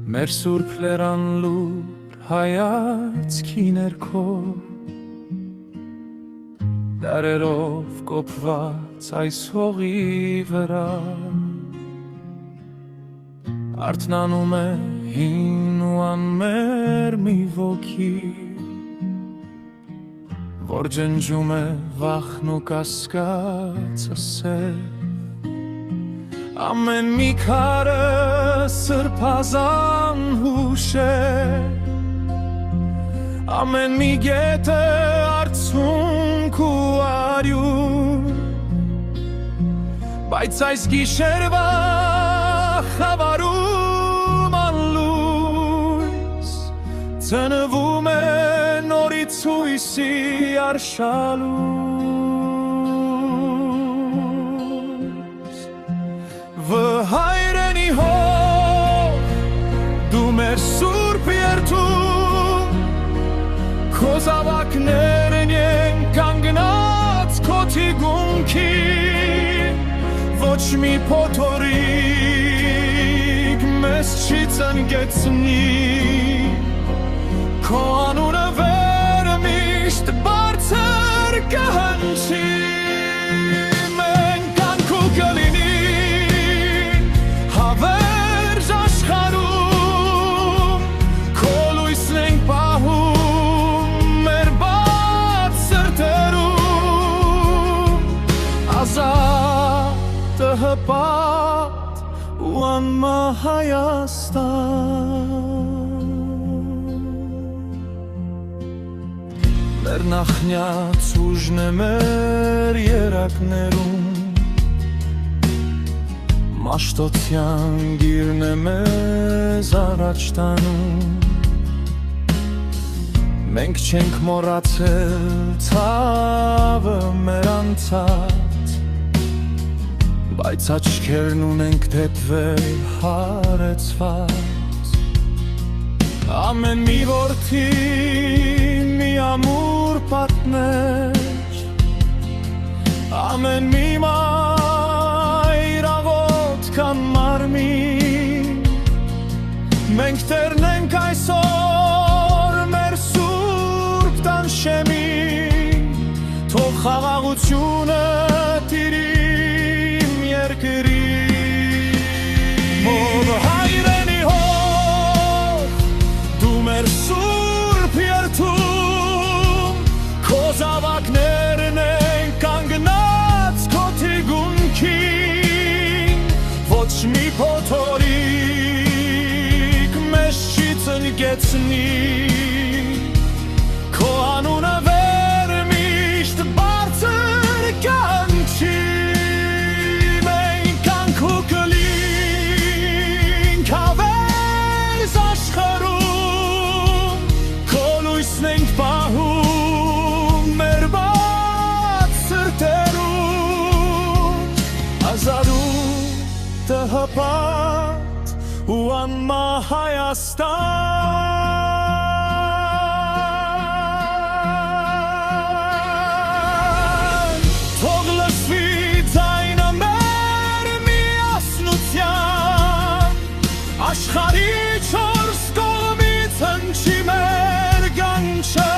Մեր սուրբ լերան լուր հայացքի ներքո Դարերով կոփված այս հողի վրա Արթնանում է հին ու անմեր մի ոգի Որ ջնջում է վախն ու կասկածը սեր Ամեն մի քարը սրբազան հուշեր Ամեն մի գետը արցունք ու արյուն Բայց այս գիշերվա խավարում անլույս Ծնվում է նորից հույսի արշալույս Վհայրենի հող դու մեր սուրբ երթում Քո զավակներն են կանգնած քո թիկունքին Ոչ մի փոթորիկ մեզ չի ծնգեցնի Քո անունը վեր միշտ բարձր կհնչի Մենք կյանք ու կլինի Հավերժ աշխարհում Քո լույսն ենք պահում մեր բաց սրտերում Ազատ հպատ ու անմահ Հայաստան Մեր նախնյաց ուժն է մեր երակներում Մաշտոցյան գիրն է մեզ առաջ տանում Մենք չենք մոռացել ցավը մեր անցած Բայց աչքերն ունենք դեպվել հարեցված Ամեն մի որդի մի ամուր պատներ Ամեն մի մայր աղոթքան մարմին Մենք տերնենք այսօր մեր սուրբ տան շեմին Թող խաղաղությունը տիրի Մոր հայրենի հող դու մեր սուրբ երթում Քո զավակներն են կանգնած քո թիկունքին Ոչ մի փոթորիկ մեզ չի ծնգեցնի Քո անունը վեր միշտ բարձր կանչի Հպատ ու անմահ Հայաստան Թող լսվի ձայնը մեր միասնության Աշխարհի չորս կողմից հնչի մեր գանչը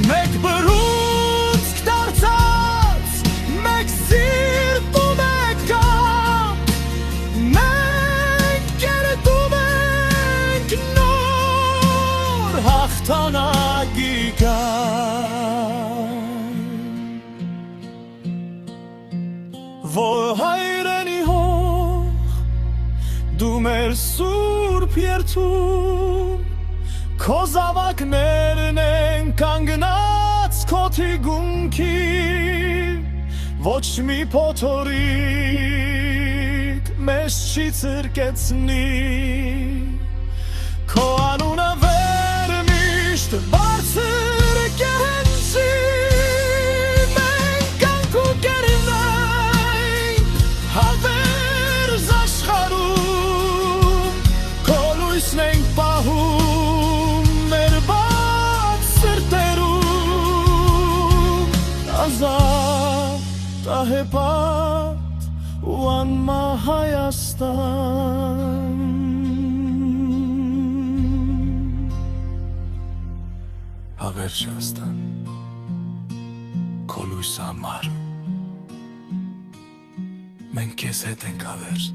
Մեկ բռունցք դարձած, մեկ սիրտ ու մեկ կապ Մենք կերտում ենք նոր հաղթանակի գան Որ հայրենի հող դու մեր սուրբ երթում Քո զավակներն են կանգնած քո թիկունքին Ոչ մի փոթորիկ մեզ չի ծրկեցնի Քո անունը վեր միշտ բարձր կհնչի Մենք կյանք ու կերնենք հավերժ աշխարհում Քո լույսն ենք պահում մեր բաց սրտերում Ազատ հպատ ու անմահ Հայաստան Շաստան քո լույսը համար մենք քեզ հետ ենք ավեր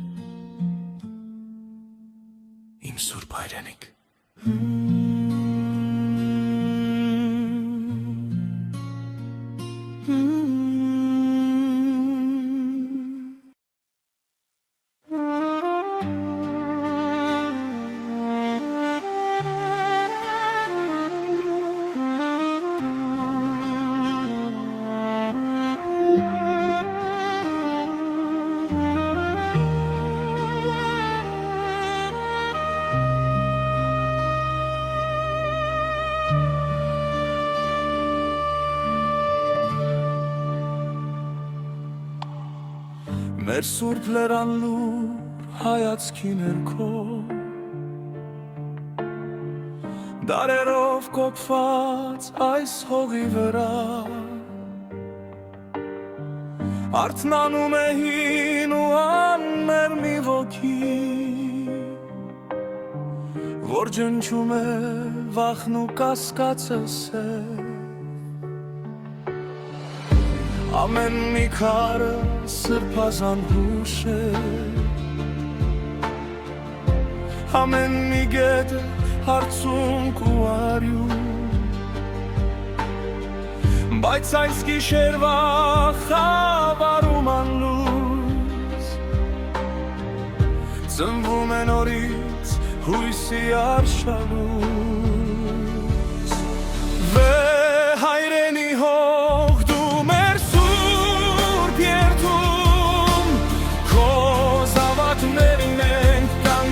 իմ սուրբ հայրենիք Մեր սուրբ լերան լուր հայացքի ներքո Դարերով կոփված այս հողի վրա Արթնանում է հին ու անմեր մի ոգի Որ ջնջում է վախն ու կասկածը սև Ամեն մի քարը սրբազան հուշ է Ամեն մի գետը հարցունք ու արյուն Բայց այս գիշերվա խավարում անլույս Ծնվում է նորից հույսի արշալույս հայրենի հող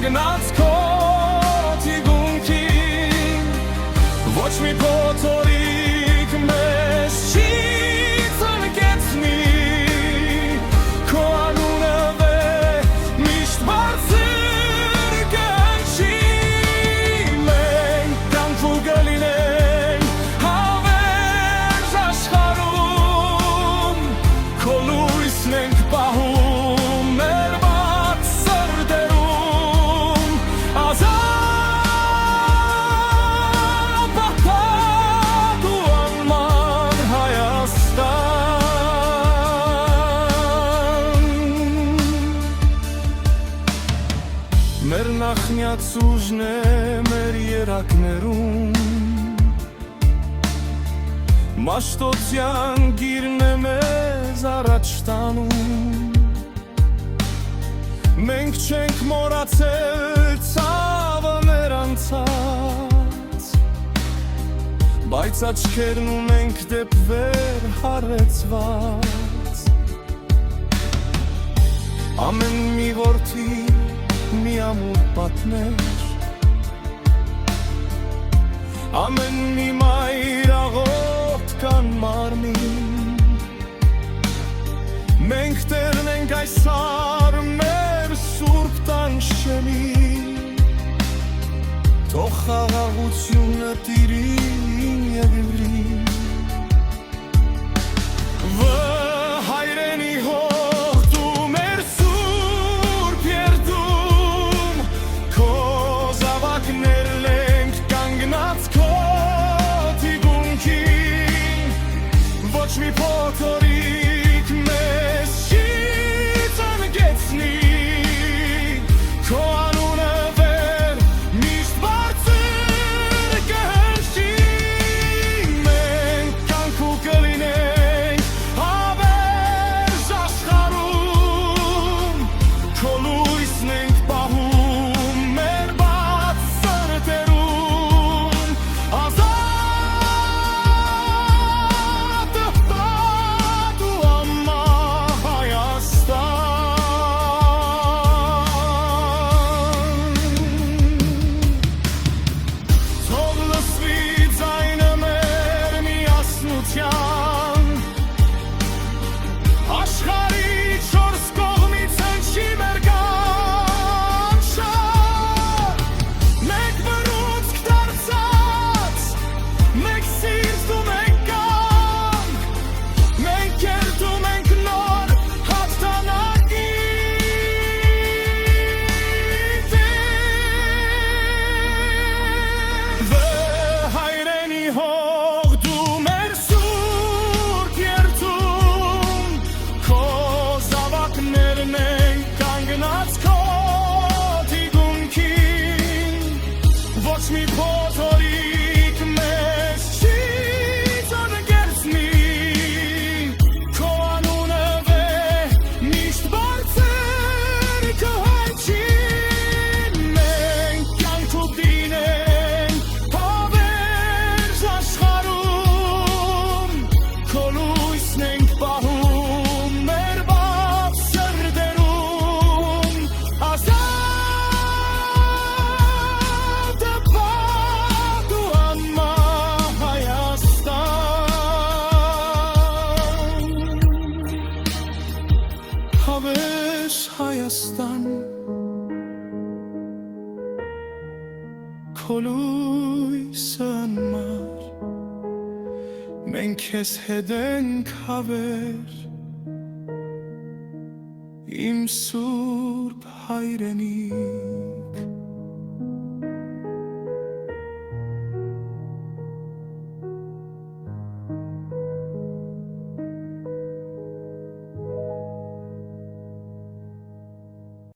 Գնաց քո թիկունքին Ոչ մի փոթորիկ մեզ չի ծնկեցնի Քո անունը միշտ բարձր կհնչի Մենք կյանք ու կլինենք հավերժ աշխարհում Քո լույսն ենք պահում մեր բաց սրտերում Մեր նախնյաց ուժն է մեր երակներում Մաշտոցյան գիրն է մեզ առաջ տանում Մենք չենք մոռացել ցավը մեր անցած Բայց աչքերն ունենք դեպ վեր հառեցված Ամեն մի որդի մի ամուր պատներ Ամեն մի մայր աղոտ կան մարմին Մենք տերն ենք այս սար մեր սուրբ տան շեմի Թող խաղաղությունը տիրի և իվրի հայրենի հող դու մեր սուրբ երդում Քո զավակներն ենք կանգնած քո թիկունքին Ոչ մի փոթորիկ մեզ չի ծնկեցնի Քո անունը միշտ բարձր կհնչի Հավես Հայաստան Քո լույսը անմար Մենք քեզ հետ ենք հավեր Իմ սուրբ հայրենի